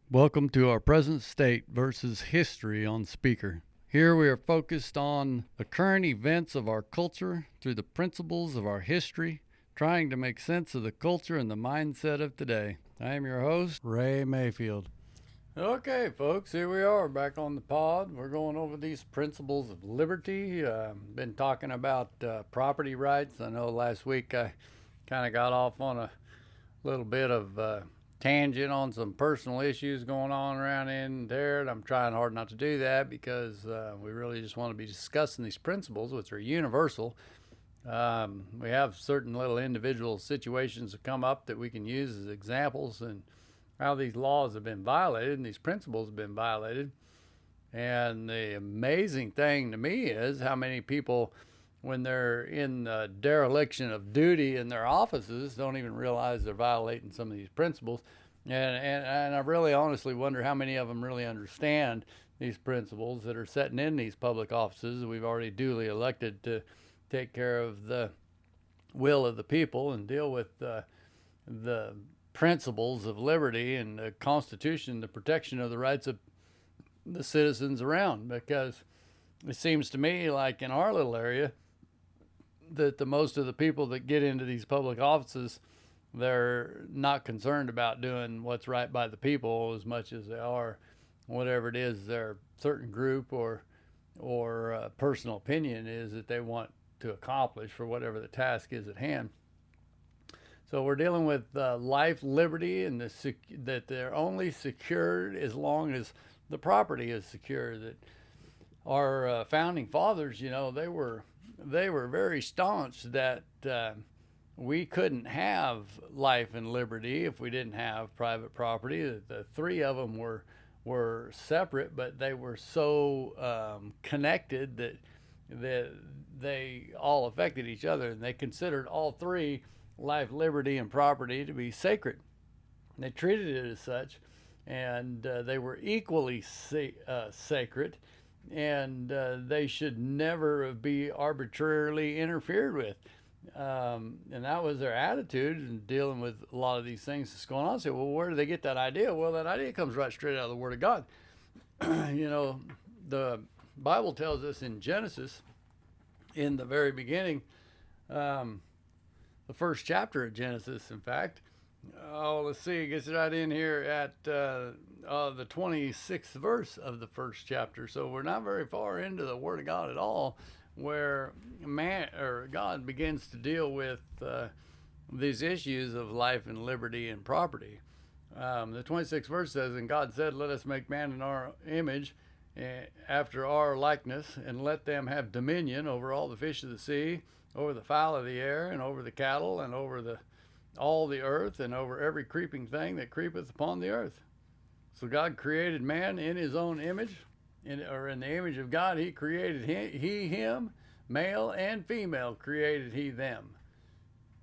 Welcome to our present state versus history on speaker. Here we are focused on the current events of our culture through the principles of our history, trying to make sense of the culture and the mindset of today. I am your host, Ray Mayfield. Okay, folks, here we are back on the pod. We're going over these principles of liberty. Been talking about property rights. I know last week I kind of got off on a little bit of tangent on some personal issues going on around in there, and I'm trying hard not to do that because we really just want to be discussing these principles, which are universal. We have certain little individual situations that come up that we can use as examples and how these laws have been violated and these principles have been violated. And the amazing thing to me is how many people, when they're in the dereliction of duty in their offices, don't even realize they're violating some of these principles. And I really honestly wonder how many of them really understand these principles that are sitting in these public offices that we've already duly elected to take care of the will of the people and deal with the principles of liberty and the Constitution, the protection of the rights of the citizens around. Because it seems to me like in our little area, that the most of the people that get into these public offices, they're not concerned about doing what's right by the people as much as they are whatever it is their certain group or personal opinion is that they want to accomplish for whatever the task is at hand. So we're dealing with life, liberty, and that they're only secured as long as the property is secure. That our founding fathers, they were very staunch that we couldn't have life and liberty if we didn't have private property. The three of them were separate, but they were so connected that they all affected each other, and they considered all three, life, liberty, and property, to be sacred. They treated it as such, and they were equally sacred, and they should never be arbitrarily interfered with. And that was their attitude in dealing with a lot of these things that's going on. I say, well, where do they get that idea? Well, that idea comes right straight out of the Word of God. The Bible tells us in Genesis, in the very beginning, the first chapter of Genesis, in fact. Let's see, it gets right in here at the 26th verse of the first chapter. So we're not very far into the Word of God at all, where God begins to deal with these issues of life and liberty and property. The 26th verse says, "And God said, let us make man in our image, after our likeness, and let them have dominion over all the fish of the sea, over the fowl of the air, and over the cattle, and over all the earth, and over every creeping thing that creepeth upon the earth." So God created man in his own image, in the image of God he created him, male and female created he them.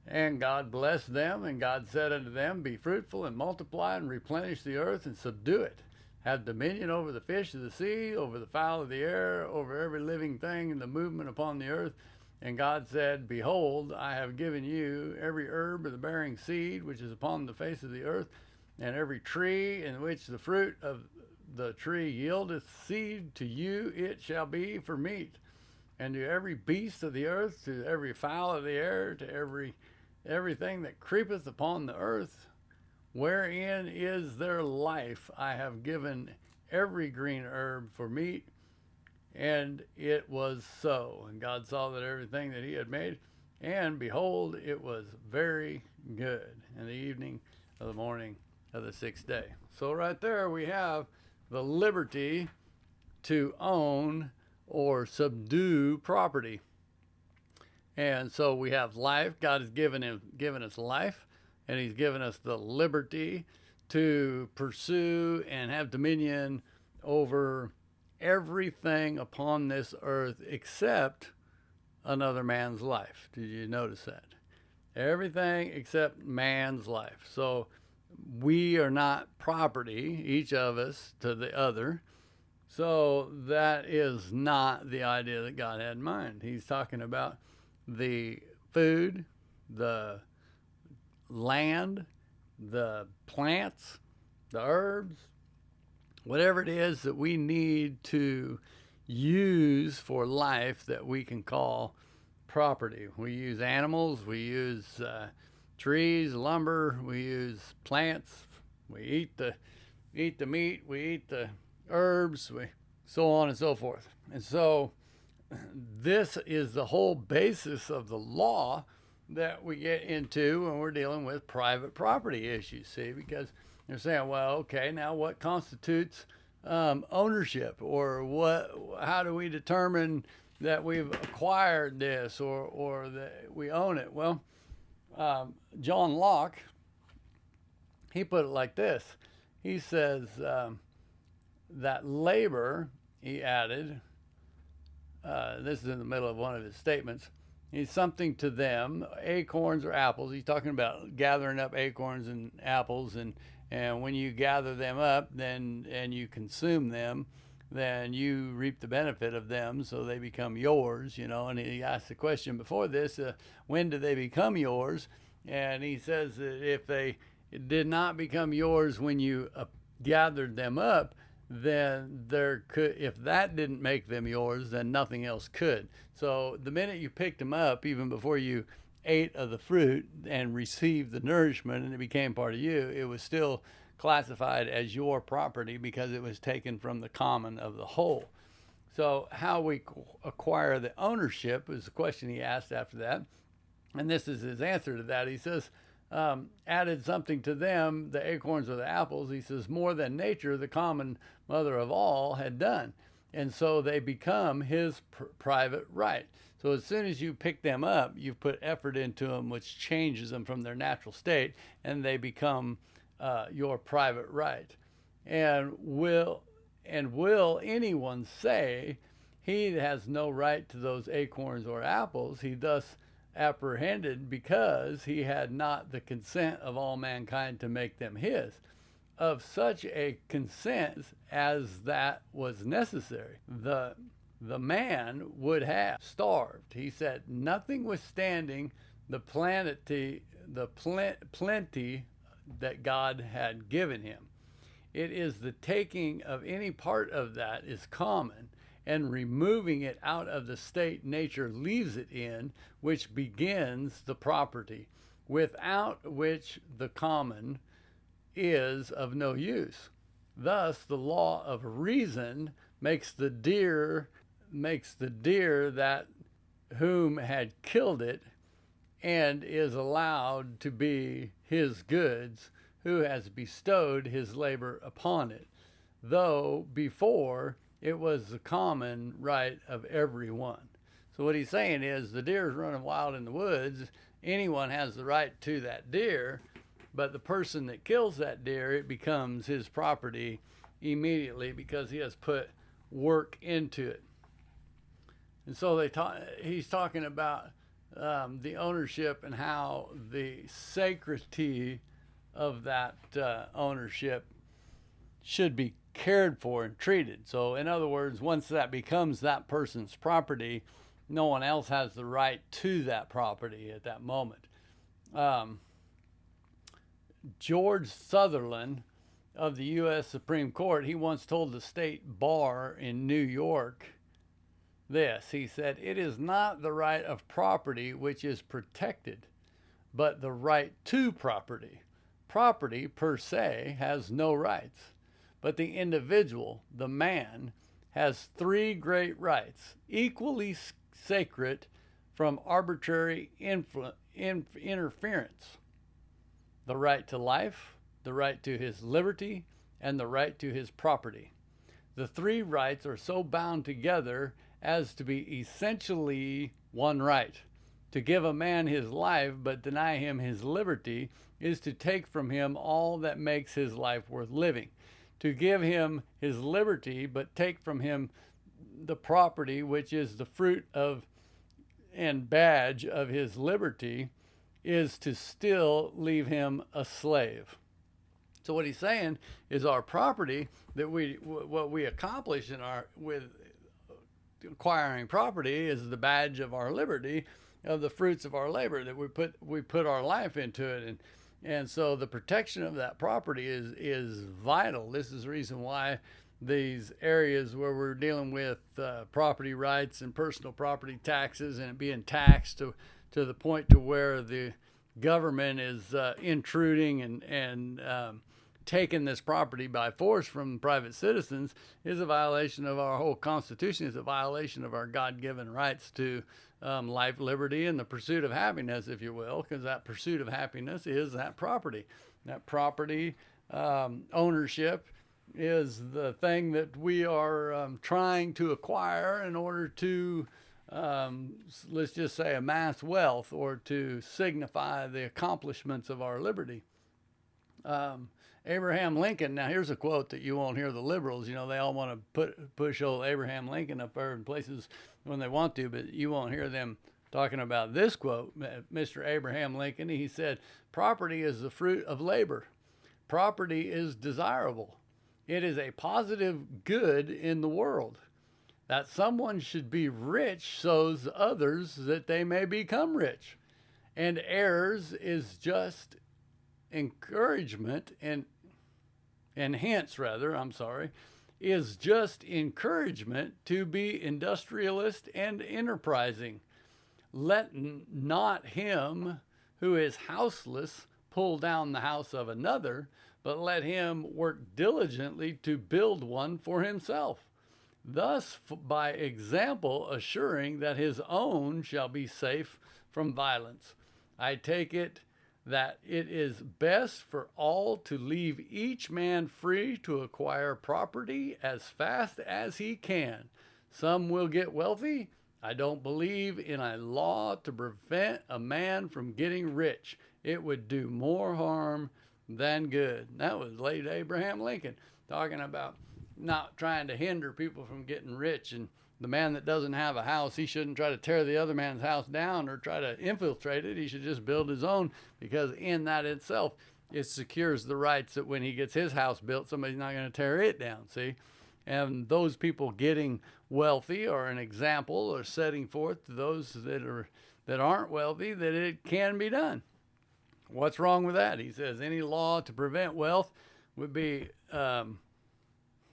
And God blessed them, and God said unto them, be fruitful and multiply and replenish the earth and subdue it. Have dominion over the fish of the sea, over the fowl of the air, over every living thing in the movement upon the earth. And God said, behold, I have given you every herb of the bearing seed which is upon the face of the earth, and every tree in which the fruit of the tree yieldeth seed, to you it shall be for meat. And to every beast of the earth, to every fowl of the air, to everything that creepeth upon the earth, wherein is their life, I have given every green herb for meat. And it was so. And God saw that everything that he had made, and behold, it was very good. In the evening of the morning of the sixth day. So right there we have the liberty to own or subdue property. And so we have life. God has given us life, and he's given us the liberty to pursue and have dominion over everything upon this earth except another man's life. Did you notice that? Everything except man's life. So we are not property, each of us, to the other. So that is not the idea that God had in mind. He's talking about the food, the land, the plants, the herbs, whatever it is that we need to use for life that we can call property. We use animals, we use trees, lumber, we use plants, we eat the meat, we eat the herbs, we so on and so forth. And so this is the whole basis of the law that we get into when we're dealing with private property issues, see, because they're saying, well, okay, now what constitutes ownership, or how do we determine that we've acquired this, or that we own it? Well, John Locke, he put it like this. He says that labor, he added, this is in the middle of one of his statements, he's something to them, acorns or apples. He's talking about gathering up acorns and apples, and when you gather them up and you consume them, then you reap the benefit of them, so they become yours, And he asked the question before this, when do they become yours? And he says that if they did not become yours when you gathered them up, then if that didn't make them yours, then nothing else could. So the minute you picked them up, even before you ate of the fruit and received the nourishment and it became part of you, it was still classified as your property because it was taken from the common of the whole. So how we acquire the ownership is the question he asked after that. And this is his answer to that. He says, added something to them, the acorns or the apples. He says, more than nature, the common mother of all, had done. And so they become his private right. So as soon as you pick them up, you put effort into them, which changes them from their natural state, and they become your private right. And will anyone say he has no right to those acorns or apples? He thus apprehended because he had not the consent of all mankind to make them his, of such a consent as that was necessary. The man would have starved. He said, notwithstanding the plenty that God had given him. It is the taking of any part of that is common, and removing it out of the state nature leaves it in, which begins the property, without which the common is of no use. Thus the law of reason makes the deer that whom had killed it, and is allowed to be his goods, who has bestowed his labor upon it, though before it was the common right of everyone. So what he's saying is the deer's running wild in the woods. Anyone has the right to that deer, but the person that kills that deer, it becomes his property immediately because he has put work into it. And so he's talking about the ownership and how the sacredity of that ownership should be cared for and treated. So in other words, once that becomes that person's property, no one else has the right to that property at that moment. George Sutherland of the U.S. Supreme Court, he once told the state bar in New York this. He said, it is not the right of property which is protected, but the right to property. Property per se has no rights, but the individual, the man, has three great rights, equally sacred from arbitrary interference: the right to life, the right to his liberty, and the right to his property. The three rights are so bound together as to be essentially one right. To give a man his life but deny him his liberty is to take from him all that makes his life worth living. To give him his liberty but take from him the property which is the fruit of and badge of his liberty is to still leave him a slave. So what he's saying is our property, that what we accomplish with acquiring property, is the badge of our liberty, of the fruits of our labor, that we put our life into it, And so the protection of that property is vital. This is the reason why these areas where we're dealing with property rights and personal property taxes, and it being taxed to the point to where the government is intruding and taking this property by force from private citizens, is a violation of our whole Constitution. Is a violation of our God-given rights to life, liberty, and the pursuit of happiness, if you will, because that pursuit of happiness is that property. That property ownership is the thing that we are trying to acquire in order to, let's just say, amass wealth or to signify the accomplishments of our liberty. Abraham Lincoln, now here's a quote that you won't hear the liberals, they all want to push old Abraham Lincoln up there in places when they want to, but you won't hear them talking about this quote. Mr. Abraham Lincoln, he said, "Property is the fruit of labor. Property is desirable. It is a positive good in the world. That someone should be rich shows others that they may become rich. And heirs is just encouragement and hence is just encouragement to be industrialist and enterprising. Let not him who is houseless pull down the house of another, but let him work diligently to build one for himself, thus by example assuring that his own shall be safe from violence. I take it that it is best for all to leave each man free to acquire property as fast as he can. Some will get wealthy. I don't believe in a law to prevent a man from getting rich. It would do more harm than good." That was late Abraham Lincoln talking about not trying to hinder people from getting rich. And the man that doesn't have a house, he shouldn't try to tear the other man's house down or try to infiltrate it. He should just build his own, because in that itself, it secures the rights that when he gets his house built, somebody's not going to tear it down, see? And those people getting wealthy are an example, or setting forth to those that aren't wealthy that it can be done. What's wrong with that? He says any law to prevent wealth would be,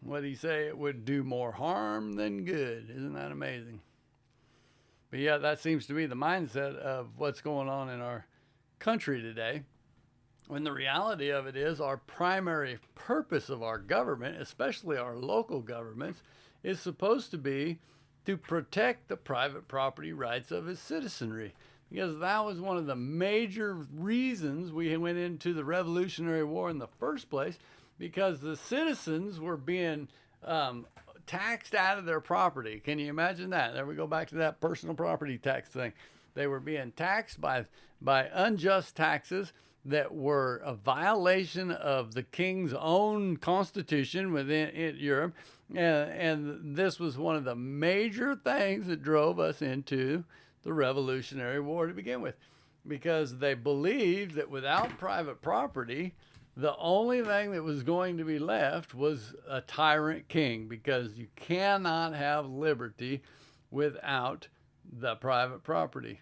what did he say? It would do more harm than good. Isn't that amazing? But yeah, that seems to be the mindset of what's going on in our country today. When the reality of it is, our primary purpose of our government, especially our local governments, is supposed to be to protect the private property rights of its citizenry. Because that was one of the major reasons we went into the Revolutionary War in the first place, because the citizens were being taxed out of their property. Can you imagine that? There we go back to that personal property tax thing. They were being taxed by unjust taxes that were a violation of the king's own constitution within Europe. And this was one of the major things that drove us into the Revolutionary War to begin with, because they believed that without private property, the only thing that was going to be left was a tyrant king, because you cannot have liberty without the private property.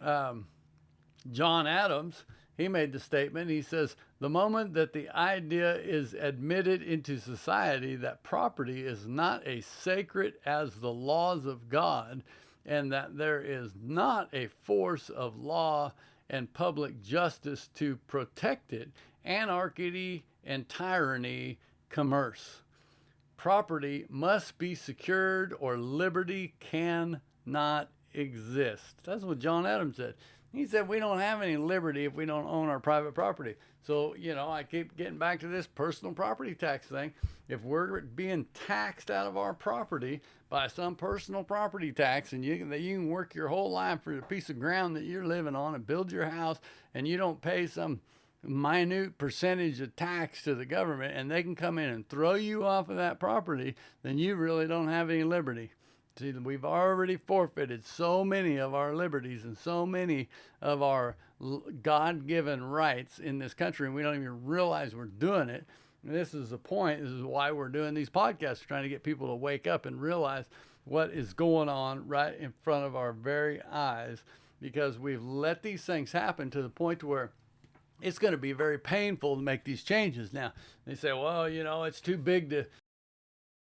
John Adams, he made the statement, he says, "The moment that the idea is admitted into society that property is not as sacred as the laws of God, and that there is not a force of law and public justice to protect it, anarchy and tyranny commerce. Property must be secured or liberty cannot exist." That's what John Adams said. He said we don't have any liberty if we don't own our private property. So, I keep getting back to this personal property tax thing. If we're being taxed out of our property by some personal property tax, and you can work your whole life for a piece of ground that you're living on and build your house, and you don't pay some minute percentage of tax to the government, and they can come in and throw you off of that property, then you really don't have any liberty. See, we've already forfeited so many of our liberties and so many of our God-given rights in this country, and we don't even realize we're doing it. And this is the point. This is why we're doing these podcasts, trying to get people to wake up and realize what is going on right in front of our very eyes, because we've let these things happen to the point where it's going to be very painful to make these changes. Now, they say, well, it's too big